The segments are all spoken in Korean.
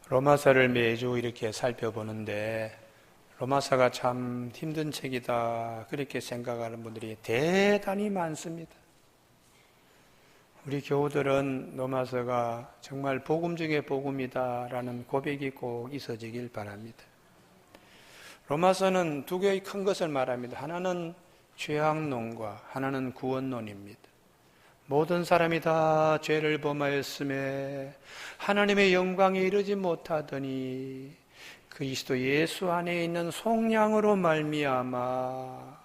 로마서를 매주 이렇게 살펴보는데 로마서가 참 힘든 책이다 그렇게 생각하는 분들이 대단히 많습니다. 우리 교우들은 로마서가 정말 복음 중에 복음이다라는 고백이 꼭 있어지길 바랍니다. 로마서는 두 개의 큰 것을 말합니다. 하나는 죄악론과 하나는 구원론입니다. 모든 사람이 다 죄를 범하였음에 하나님의 영광에 이르지 못하더니 그리스도 예수 안에 있는 속량으로 말미암아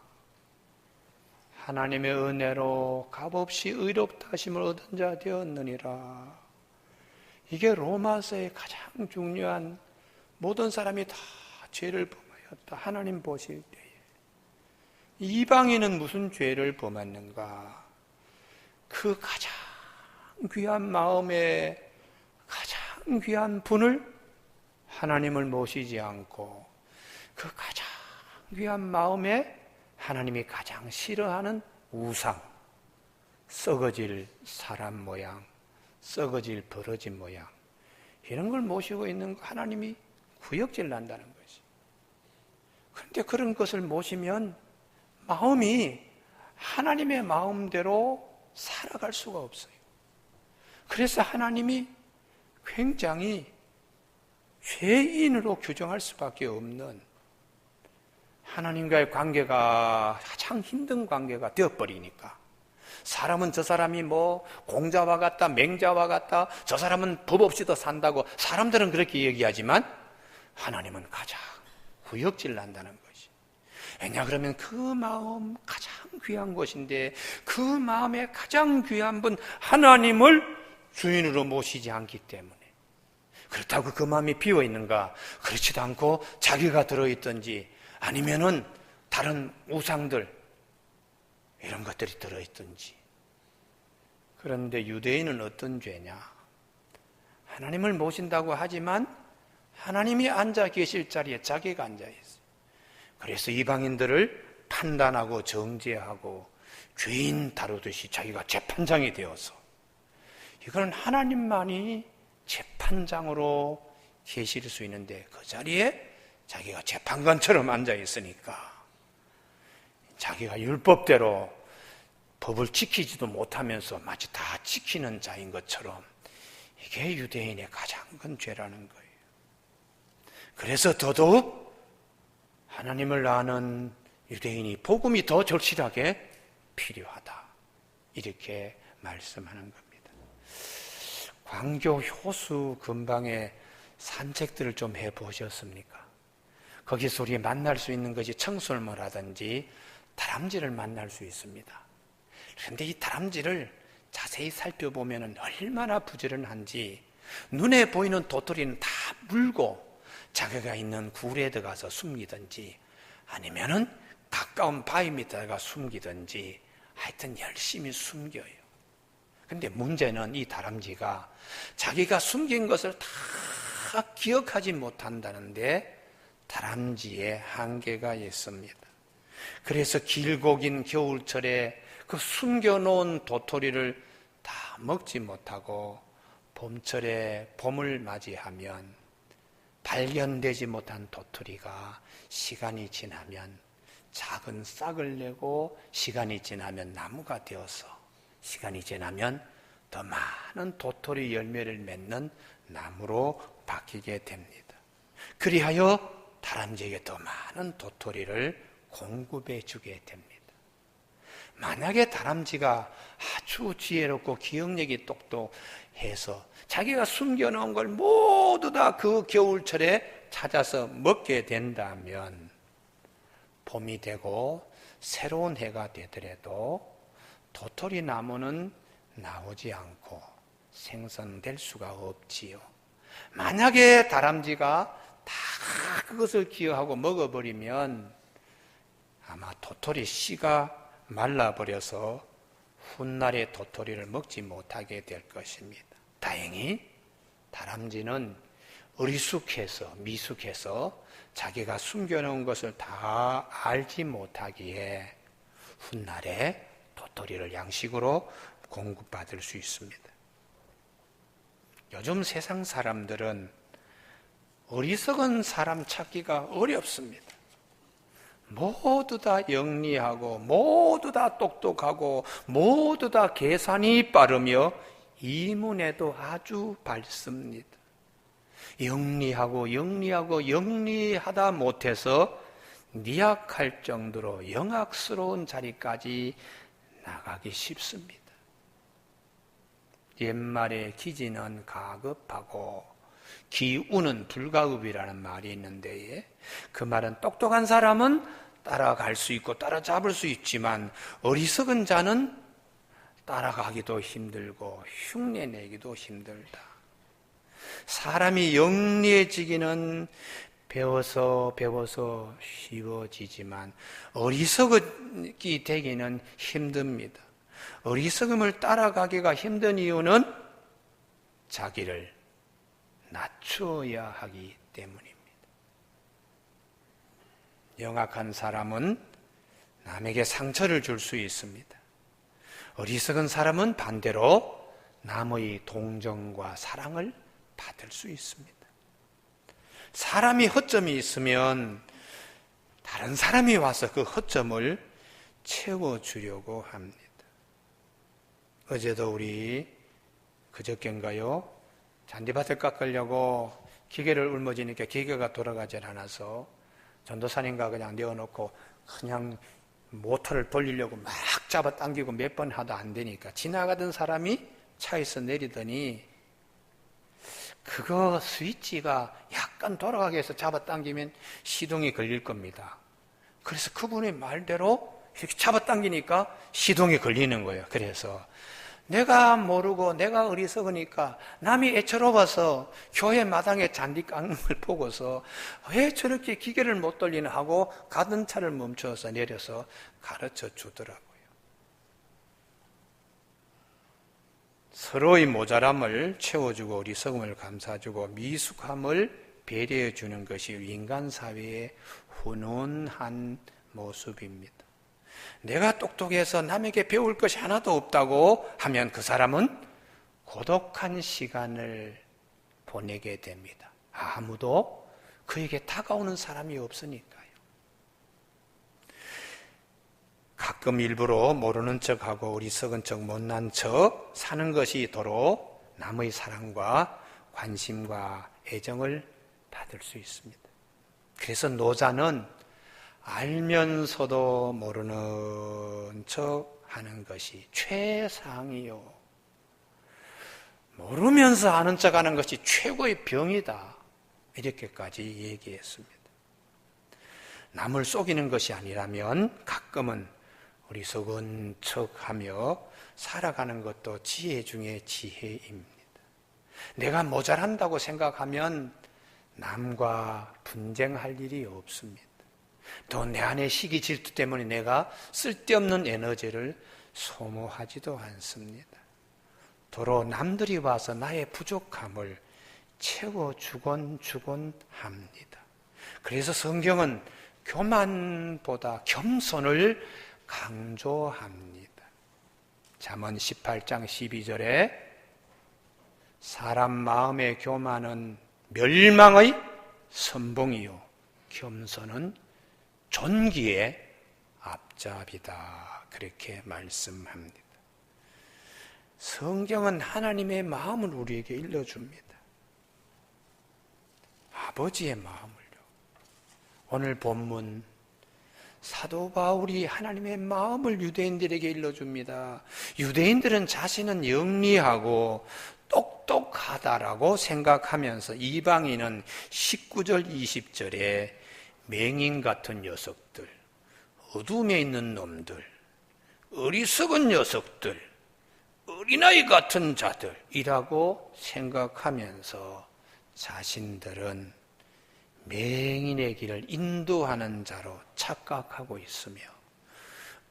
하나님의 은혜로 값없이 의롭다 하심을 얻은 자 되었느니라. 이게 로마서의 가장 중요한, 모든 사람이 다 죄를 범하였다 하나님 보실 때에 이방인은 무슨 죄를 범했는가? 그 가장 귀한 마음에 가장 귀한 분을 하나님을 모시지 않고 그 가장 귀한 마음에 하나님이 가장 싫어하는 우상, 썩어질 사람 모양, 썩어질 버러진 모양, 이런 걸 모시고 있는 거 하나님이 구역질 난다는 것이. 그런데 그런 것을 모시면 마음이 하나님의 마음대로 살아갈 수가 없어요. 그래서 하나님이 굉장히 죄인으로 규정할 수밖에 없는, 하나님과의 관계가 가장 힘든 관계가 되어버리니까, 사람은 저 사람이 뭐 공자와 같다, 맹자와 같다, 저 사람은 법 없이도 산다고 사람들은 그렇게 얘기하지만 하나님은 가장 구역질 난다는 것이. 왜냐 그러면 그 마음 가장 귀한 것인데 그 마음에 가장 귀한 분 하나님을 주인으로 모시지 않기 때문에. 그렇다고 그 마음이 비어있는가? 그렇지도 않고 자기가 들어있든지 아니면은 다른 우상들 이런 것들이 들어있든지. 그런데 유대인은 어떤 죄냐? 하나님을 모신다고 하지만 하나님이 앉아 계실 자리에 자기가 앉아 있어요. 그래서 이방인들을 판단하고 정죄하고 죄인 다루듯이 자기가 재판장이 되어서, 이건 하나님만이 재판장으로 계실 수 있는데 그 자리에 자기가 재판관처럼 앉아 있으니까 자기가 율법대로 법을 지키지도 못하면서 마치 다 지키는 자인 것처럼, 이게 유대인의 가장 큰 죄라는 거예요. 그래서 더더욱 하나님을 아는 유대인이 복음이 더 절실하게 필요하다, 이렇게 말씀하는 겁니다. 광교 효수 근방에 산책들을 좀 해보셨습니까? 거기서 우리 만날 수 있는 것이 청설모라든지 다람쥐를 만날 수 있습니다. 그런데 이 다람쥐를 자세히 살펴보면 얼마나 부지런한지, 눈에 보이는 도토리는 다 물고 자기가 있는 굴에 들어가서 숨기든지 아니면은 가까운 바위 밑에다가 숨기든지 하여튼 열심히 숨겨요. 근데 문제는 이 다람쥐가 자기가 숨긴 것을 다 기억하지 못한다는데 다람쥐의 한계가 있습니다. 그래서 길고 긴 겨울철에 그 숨겨놓은 도토리를 다 먹지 못하고 봄철에 봄을 맞이하면 발견되지 못한 도토리가 시간이 지나면 작은 싹을 내고 시간이 지나면 나무가 되어서 시간이 지나면 더 많은 도토리 열매를 맺는 나무로 바뀌게 됩니다. 그리하여 다람쥐에게 더 많은 도토리를 공급해 주게 됩니다. 만약에 다람쥐가 아주 지혜롭고 기억력이 똑똑해서 자기가 숨겨놓은 걸 모두 다 그 겨울철에 찾아서 먹게 된다면 봄이 되고 새로운 해가 되더라도 도토리 나무는 나오지 않고 생성될 수가 없지요. 만약에 다람쥐가 다 그것을 기억하고 먹어버리면 아마 도토리 씨가 말라버려서 훗날에 도토리를 먹지 못하게 될 것입니다. 다행히 다람쥐는 어리숙해서 미숙해서 자기가 숨겨놓은 것을 다 알지 못하기에 훗날에 도토리를 양식으로 공급받을 수 있습니다. 요즘 세상 사람들은 어리석은 사람 찾기가 어렵습니다. 모두 다 영리하고 모두 다 똑똑하고 모두 다 계산이 빠르며 이문에도 아주 밝습니다. 영리하다 못해서 니약할 정도로 영악스러운 자리까지 나가기 쉽습니다. 옛말에 기지는 가급하고 기우는 불가급이라는 말이 있는데, 그 말은 똑똑한 사람은 따라갈 수 있고 따라잡을 수 있지만 어리석은 자는 따라가기도 힘들고 흉내내기도 힘들다. 사람이 영리해지기는 배워서 쉬워지지만 어리석이 되기는 힘듭니다. 어리석음을 따라가기가 힘든 이유는 자기를 낮추어야 하기 때문입니다. 영악한 사람은 남에게 상처를 줄 수 있습니다. 어리석은 사람은 반대로 남의 동정과 사랑을 받을 수 있습니다. 사람이 허점이 있으면 다른 사람이 와서 그 허점을 채워주려고 합니다. 어제도 우리 그저께인가요? 잔디밭을 깎으려고 기계를 울머지니까 기계가 돌아가질 않아서 전도사님과 그냥 내어놓고 그냥 모터를 돌리려고 막 잡아당기고 몇 번 하도 안 되니까 지나가던 사람이 차에서 내리더니 그거 스위치가 약간 돌아가게 해서 잡아당기면 시동이 걸릴 겁니다. 그래서 그분의 말대로 이렇게 잡아당기니까 시동이 걸리는 거예요. 그래서 내가 모르고 내가 어리석으니까 남이 애처로워서 교회 마당에 잔디 깎는 걸 보고서 왜 저렇게 기계를 못 돌리나 하고 가던 차를 멈춰서 내려서 가르쳐 주더라고요. 서로의 모자람을 채워주고 어리석음을 감싸주고 미숙함을 배려해 주는 것이 인간 사회의 훈훈한 모습입니다. 내가 똑똑해서 남에게 배울 것이 하나도 없다고 하면 그 사람은 고독한 시간을 보내게 됩니다. 아무도 그에게 다가오는 사람이 없으니까요. 가끔 일부러 모르는 척하고 어리석은 척 못난 척 사는 것이 도로 남의 사랑과 관심과 애정을 받을 수 있습니다. 그래서 노자는 알면서도 모르는 척 하는 것이 최상이요, 모르면서 아는 척 하는 것이 최고의 병이다, 이렇게까지 얘기했습니다. 남을 속이는 것이 아니라면 가끔은 어리석은 척하며 살아가는 것도 지혜 중에 지혜입니다. 내가 모자란다고 생각하면 남과 분쟁할 일이 없습니다. 또 내 안의 시기 질투 때문에 내가 쓸데없는 에너지를 소모하지도 않습니다. 도로 남들이 와서 나의 부족함을 채워주곤 합니다. 그래서 성경은 교만보다 겸손을 강조합니다. 잠언 18장 12절에 사람 마음의 교만은 멸망의 선봉이요 겸손은 존귀의 앞잡이다, 그렇게 말씀합니다. 성경은 하나님의 마음을 우리에게 일러줍니다. 아버지의 마음을요. 오늘 본문 사도 바울이 하나님의 마음을 유대인들에게 일러줍니다. 유대인들은 자신은 영리하고 똑똑하다라고 생각하면서 이방인은 19절 20절에 맹인 같은 녀석들, 어둠에 있는 놈들, 어리석은 녀석들, 어린아이 같은 자들이라고 생각하면서 자신들은 맹인의 길을 인도하는 자로 착각하고 있으며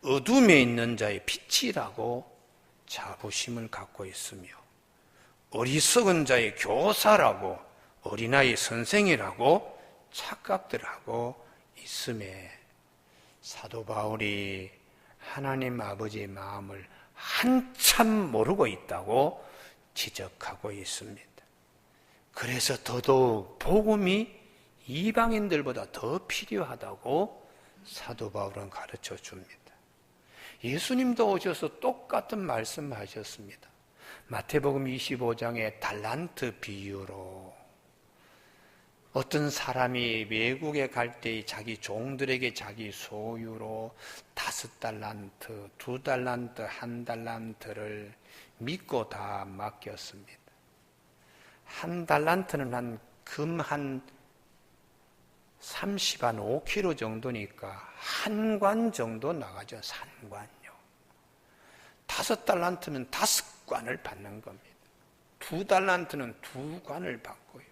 어둠에 있는 자의 빛이라고 자부심을 갖고 있으며 어리석은 자의 교사라고 어린아이 선생이라고 착각들 하고 있음에 사도 바울이 하나님 아버지의 마음을 한참 모르고 있다고 지적하고 있습니다. 그래서 더더욱 복음이 이방인들보다 더 필요하다고 사도 바울은 가르쳐 줍니다. 예수님도 오셔서 똑같은 말씀하셨습니다. 마태복음 25장의 달란트 비유로 어떤 사람이 외국에 갈 때 자기 종들에게 자기 소유로 5달란트, 2달란트, 1달란트를 믿고 다 맡겼습니다. 1달란트는 금 한 30한 5kg 정도니까 한 관 정도 나가죠. 산관요. 5달란트면 5관을 받는 겁니다. 2달란트는 2관을 받고요.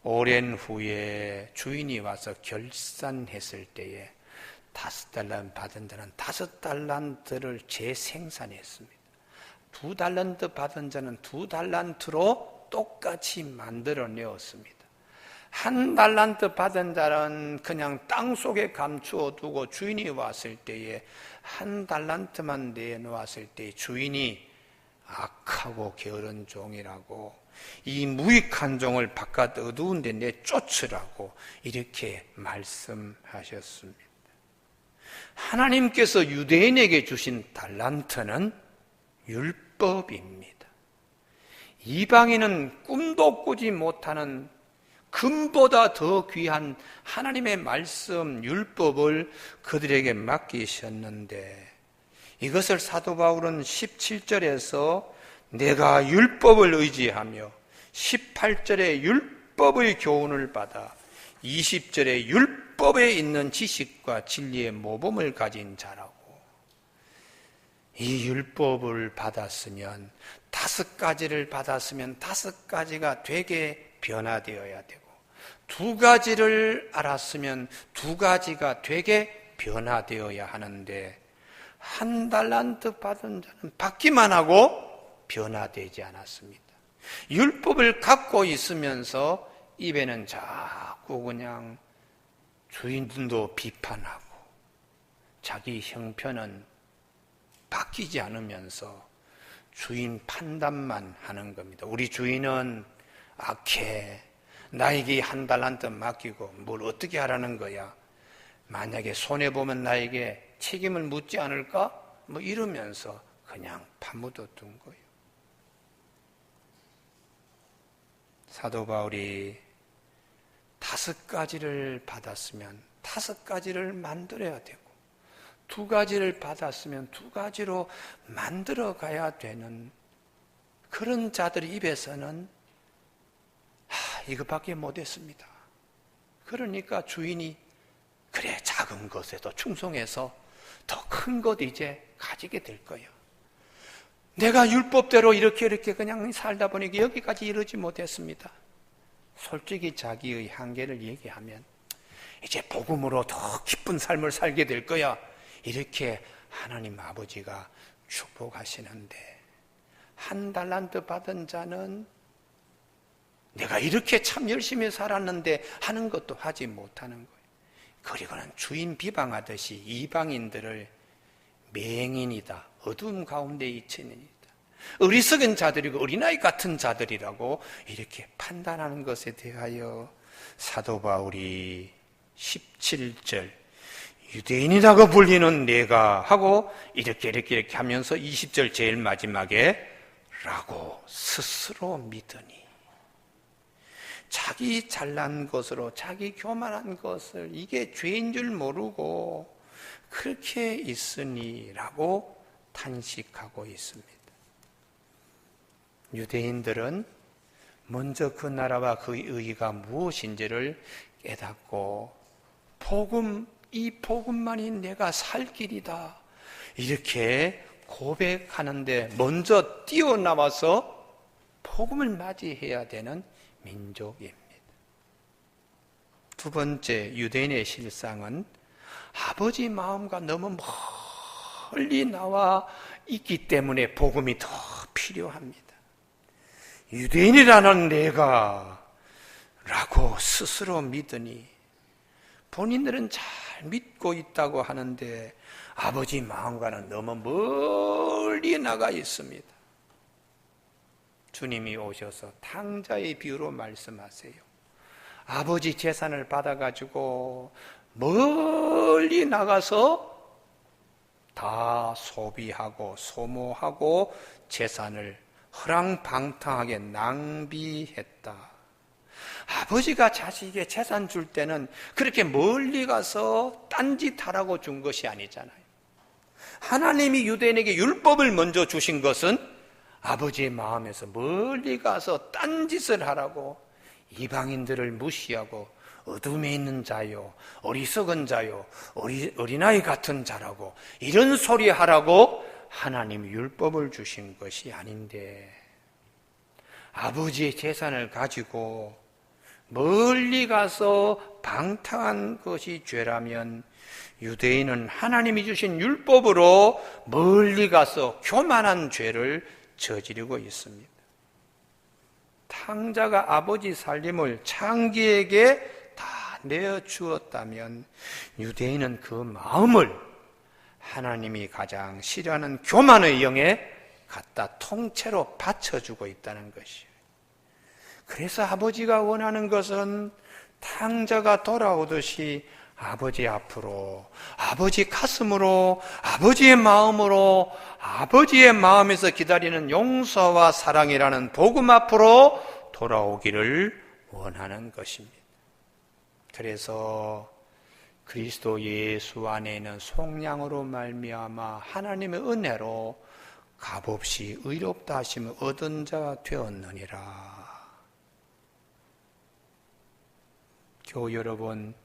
오랜 후에 주인이 와서 결산했을 때에 5달란트 받은 자는 5달란트를 재생산했습니다. 2달란트 받은 자는 2달란트로 똑같이 만들어내었습니다. 1달란트 받은 자는 그냥 땅속에 감추어 두고 주인이 왔을 때에 1달란트만 내놓았을 때 주인이 악하고 게으른 종이라고, 이 무익한 종을 바깥 어두운 데 내쫓으라고 이렇게 말씀하셨습니다. 하나님께서 유대인에게 주신 달란트는 율법입니다. 이방인은 꿈도 꾸지 못하는 금보다 더 귀한 하나님의 말씀, 율법을 그들에게 맡기셨는데, 이것을 사도 바울은 17절에서 내가 율법을 의지하며 18절에 율법의 교훈을 받아 20절에 율법에 있는 지식과 진리의 모범을 가진 자라고, 이 율법을 받았으면 5가지를 받았으면 5가지가 되게 변화되어야 되고, 2가지를 알았으면 2가지가 되게 변화되어야 하는데, 1달란트 받은 자는 받기만 하고 변화되지 않았습니다. 율법을 갖고 있으면서 입에는 자꾸 그냥 주인도 비판하고 자기 형편은 바뀌지 않으면서 주인 판단만 하는 겁니다. 우리 주인은 악해, 나에게 1달란트 맡기고 뭘 어떻게 하라는 거야, 만약에 손해보면 나에게 책임을 묻지 않을까? 뭐 이러면서 그냥 파묻어둔 거예요. 사도 바울이 5가지를 받았으면 5가지를 만들어야 되고, 2가지를 받았으면 2가지로 만들어 가야 되는 그런 자들 입에서는 이것밖에 못했습니다. 그러니까 주인이 그래, 작은 것에도 충성해서 더 큰 것 이제 가지게 될 거야. 내가 율법대로 이렇게 그냥 살다 보니까 여기까지 이르지 못했습니다. 솔직히 자기의 한계를 얘기하면 이제 복음으로 더 기쁜 삶을 살게 될 거야, 이렇게 하나님 아버지가 축복하시는데, 1달란트 받은 자는 내가 이렇게 참 열심히 살았는데 하는 것도 하지 못하는 거예요. 그리고는 주인 비방하듯이 이방인들을 맹인이다, 어두움 가운데 있지는이다, 어리석은 자들이고 어린아이 같은 자들이라고 이렇게 판단하는 것에 대하여 사도 바울이 17절 유대인이라고 불리는 내가 하고 이렇게 하면서 20절 제일 마지막에 라고 스스로 믿으니, 자기 잘난 것으로 자기 교만한 것을 이게 죄인 줄 모르고 그렇게 있으니 라고 탄식하고 있습니다. 유대인들은 먼저 그 나라와 그의 의의가 무엇인지를 깨닫고 이 복음만이 내가 살 길이다 이렇게 고백하는데 먼저 뛰어나와서 복음을 맞이해야 되는 민족입니다. 2번째 유대인의 실상은 아버지 마음과 너무 멀리 나와 있기 때문에 복음이 더 필요합니다. 유대인이라는 내가 라고 스스로 믿으니, 본인들은 잘 믿고 있다고 하는데 아버지 마음과는 너무 멀리 나가 있습니다. 주님이 오셔서 탕자의 비유로 말씀하세요. 아버지 재산을 받아가지고 멀리 나가서 다 소비하고 소모하고 재산을 허랑방탕하게 낭비했다. 아버지가 자식에게 재산 줄 때는 그렇게 멀리 가서 딴짓하라고 준 것이 아니잖아요. 하나님이 유대인에게 율법을 먼저 주신 것은 아버지의 마음에서 멀리 가서 딴짓을 하라고, 이방인들을 무시하고 어둠에 있는 자요, 어리석은 자요, 어린아이 같은 자라고 이런 소리 하라고 하나님이 율법을 주신 것이 아닌데, 아버지의 재산을 가지고 멀리 가서 방탕한 것이 죄라면 유대인은 하나님이 주신 율법으로 멀리 가서 교만한 죄를 저지르고 있습니다. 탕자가 아버지 살림을 창기에게 다 내어주었다면 유대인은 그 마음을 하나님이 가장 싫어하는 교만의 영에 갖다 통째로 바쳐주고 있다는 것이에요. 그래서 아버지가 원하는 것은 탕자가 돌아오듯이 아버지 앞으로, 아버지 가슴으로, 아버지의 마음으로, 아버지의 마음에서 기다리는 용서와 사랑이라는 복음 앞으로 돌아오기를 원하는 것입니다. 그래서 그리스도 예수 안에 있는 속량으로 말미암아 하나님의 은혜로 값없이 의롭다 하심을 얻은 자가 되었느니라. 교우 여러분,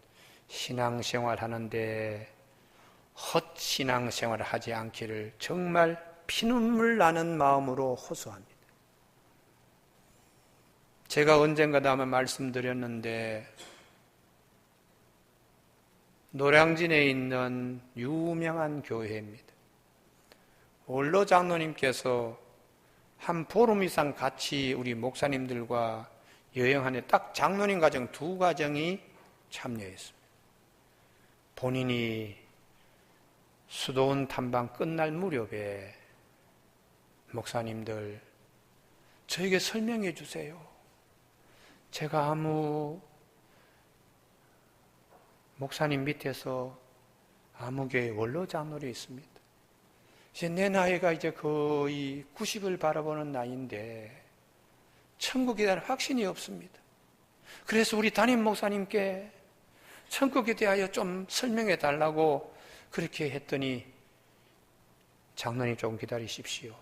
신앙생활 하는데 헛신앙생활을 하지 않기를 정말 피눈물 나는 마음으로 호소합니다. 제가 언젠가도 아마 말씀드렸는데, 노량진에 있는 유명한 교회입니다. 원로 장로님께서 한 보름 이상 같이 우리 목사님들과 여행하는데 딱 장로님 가정 2가정이 참여했습니다. 본인이 수도원 탐방 끝날 무렵에 목사님들, 저에게 설명해 주세요. 제가 아무 목사님 밑에서 아무교회 원로 장로로 있습니다. 이제 내 나이가 이제 거의 90을 바라보는 나이인데 천국에 대한 확신이 없습니다. 그래서 우리 담임 목사님께 천국에 대하여 좀 설명해 달라고 그렇게 했더니, 장로님 조금 기다리십시오.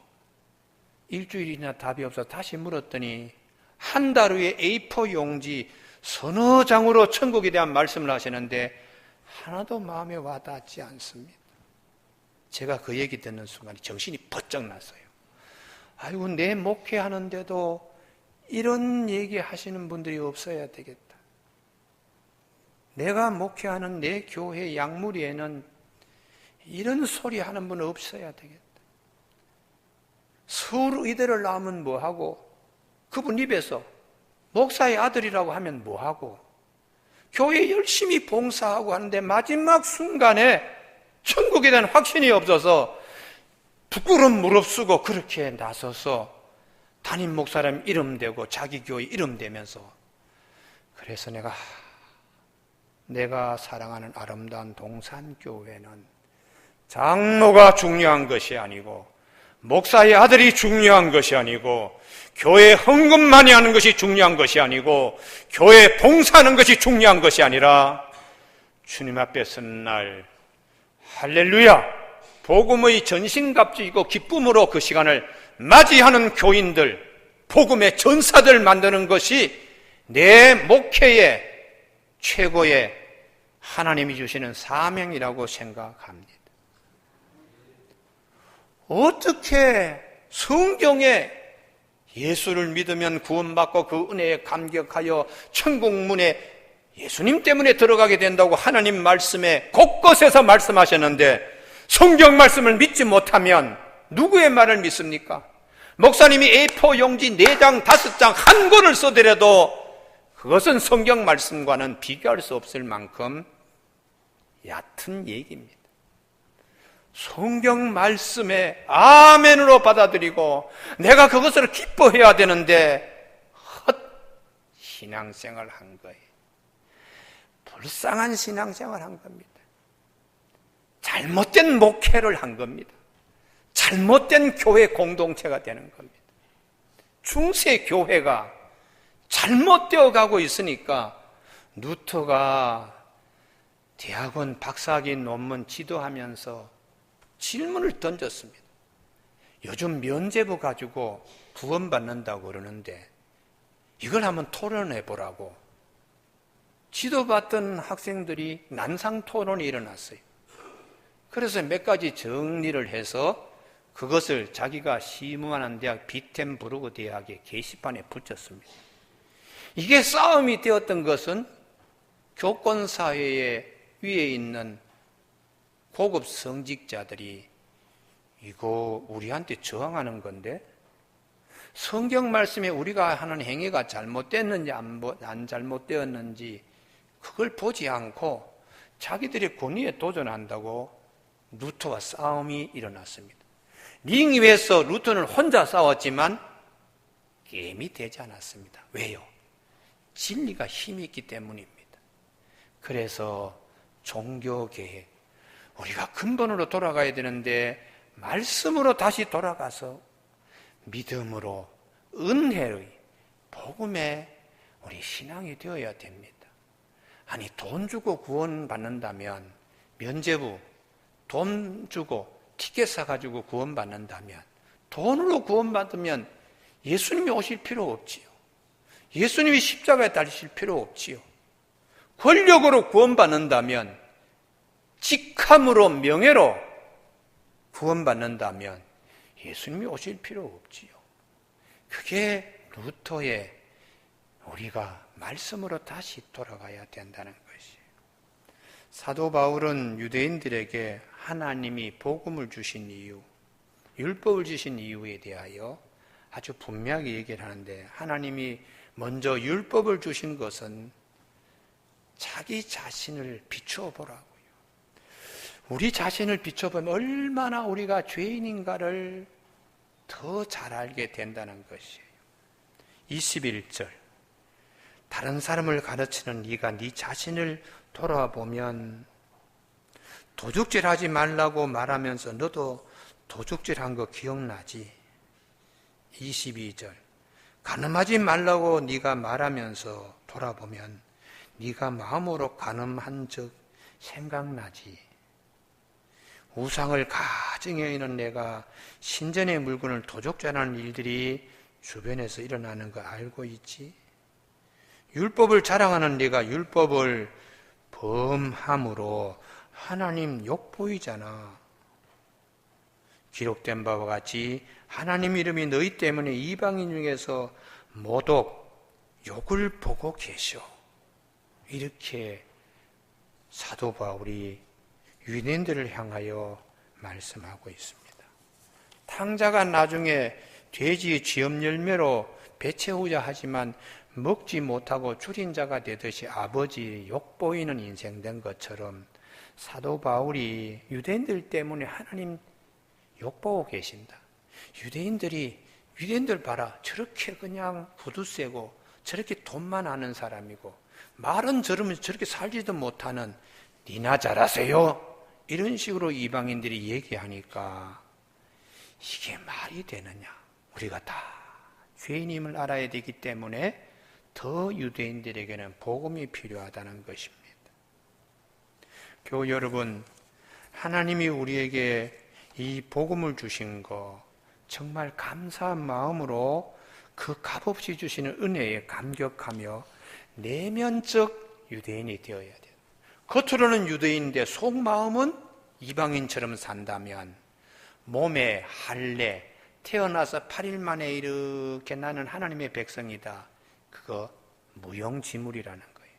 일주일이나 답이 없어서 다시 물었더니 한 달 후에 A4 용지 서너 장으로 천국에 대한 말씀을 하시는데 하나도 마음에 와닿지 않습니다. 제가 그 얘기 듣는 순간 정신이 번쩍 났어요. 아이고, 내 목회하는데도 이런 얘기 하시는 분들이 없어야 되겠다. 내가 목회하는 내 교회 양무리에는 이런 소리 하는 분 없어야 되겠다. 서울의대를 나오면 뭐하고, 그분 입에서 목사의 아들이라고 하면 뭐하고, 교회 열심히 봉사하고 하는데 마지막 순간에 천국에 대한 확신이 없어서 부끄러움 무릅쓰고 그렇게 나서서 담임 목사님 이름 대고 자기 교회 이름 대면서, 그래서 내가 사랑하는 아름다운 동산교회는 장로가 중요한 것이 아니고, 목사의 아들이 중요한 것이 아니고, 교회 헌금 많이 하는 것이 중요한 것이 아니고, 교회 봉사하는 것이 중요한 것이 아니라 주님 앞에 서는 날 할렐루야 복음의 전신갑주이고 기쁨으로 그 시간을 맞이하는 교인들, 복음의 전사들 만드는 것이 내 목회의 최고의 하나님이 주시는 사명이라고 생각합니다. 어떻게 성경에 예수를 믿으면 구원받고 그 은혜에 감격하여 천국 문에 예수님 때문에 들어가게 된다고 하나님 말씀에 곳곳에서 말씀하셨는데, 성경 말씀을 믿지 못하면 누구의 말을 믿습니까? 목사님이 A4 용지 4장, 5장 한 권을 써더라도 그것은 성경 말씀과는 비교할 수 없을 만큼 얕은 얘기입니다. 성경 말씀에 아멘으로 받아들이고 내가 그것을 기뻐해야 되는데 헛 신앙생활 한 거예요. 불쌍한 신앙생활 한 겁니다. 잘못된 목회를 한 겁니다. 잘못된 교회 공동체가 되는 겁니다. 중세 교회가 잘못되어 가고 있으니까 루터가 대학원 박사학위 논문 지도하면서 질문을 던졌습니다. 요즘 면죄부 가지고 구원받는다고 그러는데 이걸 한번 토론해 보라고. 지도받던 학생들이 난상 토론이 일어났어요. 그래서 몇 가지 정리를 해서 그것을 자기가 시무하는 대학 비텐부르크 대학의 게시판에 붙였습니다. 이게 싸움이 되었던 것은 교권사회에 위에 있는 고급 성직자들이 이거 우리한테 저항하는 건데 성경 말씀에 우리가 하는 행위가 잘못됐는지 안 잘못되었는지 그걸 보지 않고 자기들의 권위에 도전한다고 루터와 싸움이 일어났습니다. 링 위에서 루터는 혼자 싸웠지만 게임이 되지 않았습니다. 왜요? 진리가 힘이 있기 때문입니다. 그래서 종교개혁, 우리가 근본으로 돌아가야 되는데 말씀으로 다시 돌아가서 믿음으로 은혜의 복음에 우리 신앙이 되어야 됩니다. 아니 돈 주고 구원받는다면 면죄부 돈 주고 티켓 사가지고 구원받는다면 돈으로 구원받으면 예수님이 오실 필요 없지요. 예수님이 십자가에 달리실 필요 없지요. 권력으로 구원받는다면 직함으로 명예로 구원받는다면 예수님이 오실 필요 없지요. 그게 루터의 우리가 말씀으로 다시 돌아가야 된다는 것이에요. 사도 바울은 유대인들에게 하나님이 복음을 주신 이유, 율법을 주신 이유에 대하여 아주 분명하게 얘기를 하는데 하나님이 먼저 율법을 주신 것은 자기 자신을 비추어 보라고요. 우리 자신을 비춰보면 얼마나 우리가 죄인인가를 더 잘 알게 된다는 것이에요. 21절 다른 사람을 가르치는 네가 네 자신을 돌아보면 도둑질하지 말라고 말하면서 너도 도둑질한 거 기억나지? 22절 간음하지 말라고 네가 말하면서 돌아보면 네가 마음으로 간음한 적 생각나지? 우상을 가정해 있는 내가 신전의 물건을 도둑질하는 일들이 주변에서 일어나는 거 알고 있지? 율법을 자랑하는 네가 율법을 범함으로 하나님 욕 보이잖아. 기록된 바와 같이 하나님 이름이 너희 때문에 이방인 중에서 모독, 욕을 보고 계셔. 이렇게 사도 바울이 유대인들을 향하여 말씀하고 있습니다. 탕자가 나중에 돼지의 쥐염 열매로 배 채우자 하지만 먹지 못하고 줄인 자가 되듯이 아버지 욕 보이는 인생 된 것처럼 사도 바울이 유대인들 때문에 하나님 욕 보고 계신다. 유대인들 봐라. 저렇게 그냥 구두쇠고 저렇게 돈만 아는 사람이고 말은 저러면 저렇게 살지도 못하는 니나 잘하세요. 이런 식으로 이방인들이 얘기하니까 이게 말이 되느냐. 우리가 다 죄인임을 알아야 되기 때문에 더 유대인들에게는 복음이 필요하다는 것입니다. 교우 여러분, 하나님이 우리에게 이 복음을 주신 거 정말 감사한 마음으로 그 값없이 주시는 은혜에 감격하며 내면적 유대인이 되어야 돼요. 겉으로는 유대인인데 속마음은 이방인처럼 산다면 몸에 할례, 태어나서 8일 만에 이렇게 나는 하나님의 백성이다. 그거 무용지물이라는 거예요.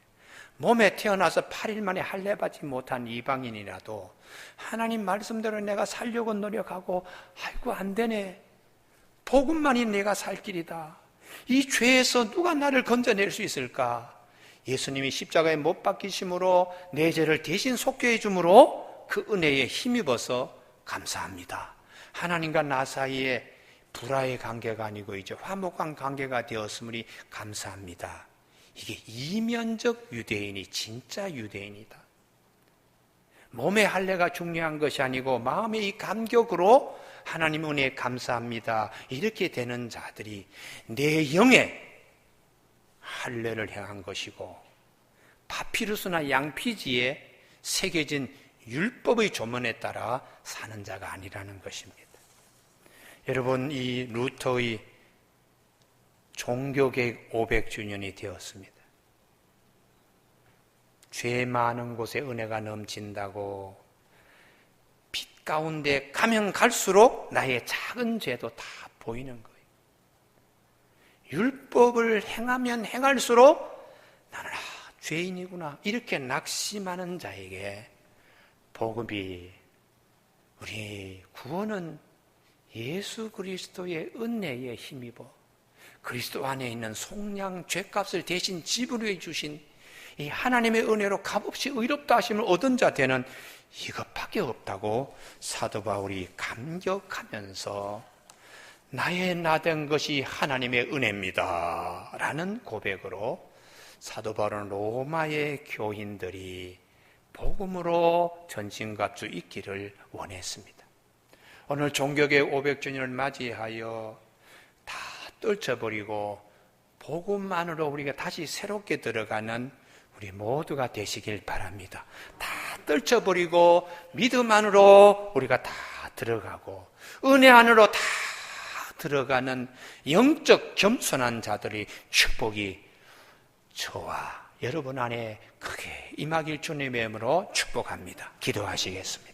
몸에 태어나서 8일 만에 할례 받지 못한 이방인이라도 하나님 말씀대로 내가 살려고 노력하고 아이고 안 되네. 복음만이 내가 살 길이다. 이 죄에서 누가 나를 건져낼 수 있을까? 예수님이 십자가에 못 박히심으로 내 죄를 대신 속죄해 주므로 그 은혜에 힘입어서 감사합니다. 하나님과 나 사이에 불화의 관계가 아니고 이제 화목한 관계가 되었으므니 감사합니다. 이게 이면적 유대인이 진짜 유대인이다. 몸의 할례가 중요한 것이 아니고 마음의 이 감격으로 하나님 은혜에 감사합니다. 이렇게 되는 자들이 내 영에 할례를 행한 것이고 파피루스나 양피지에 새겨진 율법의 조문에 따라 사는 자가 아니라는 것입니다. 여러분, 이 루터의 종교개혁 500주년이 되었습니다. 죄 많은 곳에 은혜가 넘친다고 빛 가운데 가면 갈수록 나의 작은 죄도 다 보이는 거예요. 율법을 행하면 행할수록 나는 죄인이구나 이렇게 낙심하는 자에게 복음이 우리 구원은 예수 그리스도의 은혜에 힘입어 그리스도 안에 있는 속량 죄값을 대신 지불해 주신 이 하나님의 은혜로 값없이 의롭다 하심을 얻은 자 되는 이것밖에 없다고 사도 바울이 감격하면서 나의 나된 것이 하나님의 은혜입니다 라는 고백으로 사도 바울은 로마의 교인들이 복음으로 전진갈 수 있기를 원했습니다. 오늘 종교개혁 500주년을 맞이하여 다 떨쳐버리고 복음만으로 우리가 다시 새롭게 들어가는 우리 모두가 되시길 바랍니다. 다 떨쳐버리고 믿음 안으로 우리가 다 들어가고 은혜 안으로 다 들어가는 영적 겸손한 자들의 축복이 저와 여러분 안에 크게 임하길 주님의 이름으로 축복합니다. 기도하시겠습니다.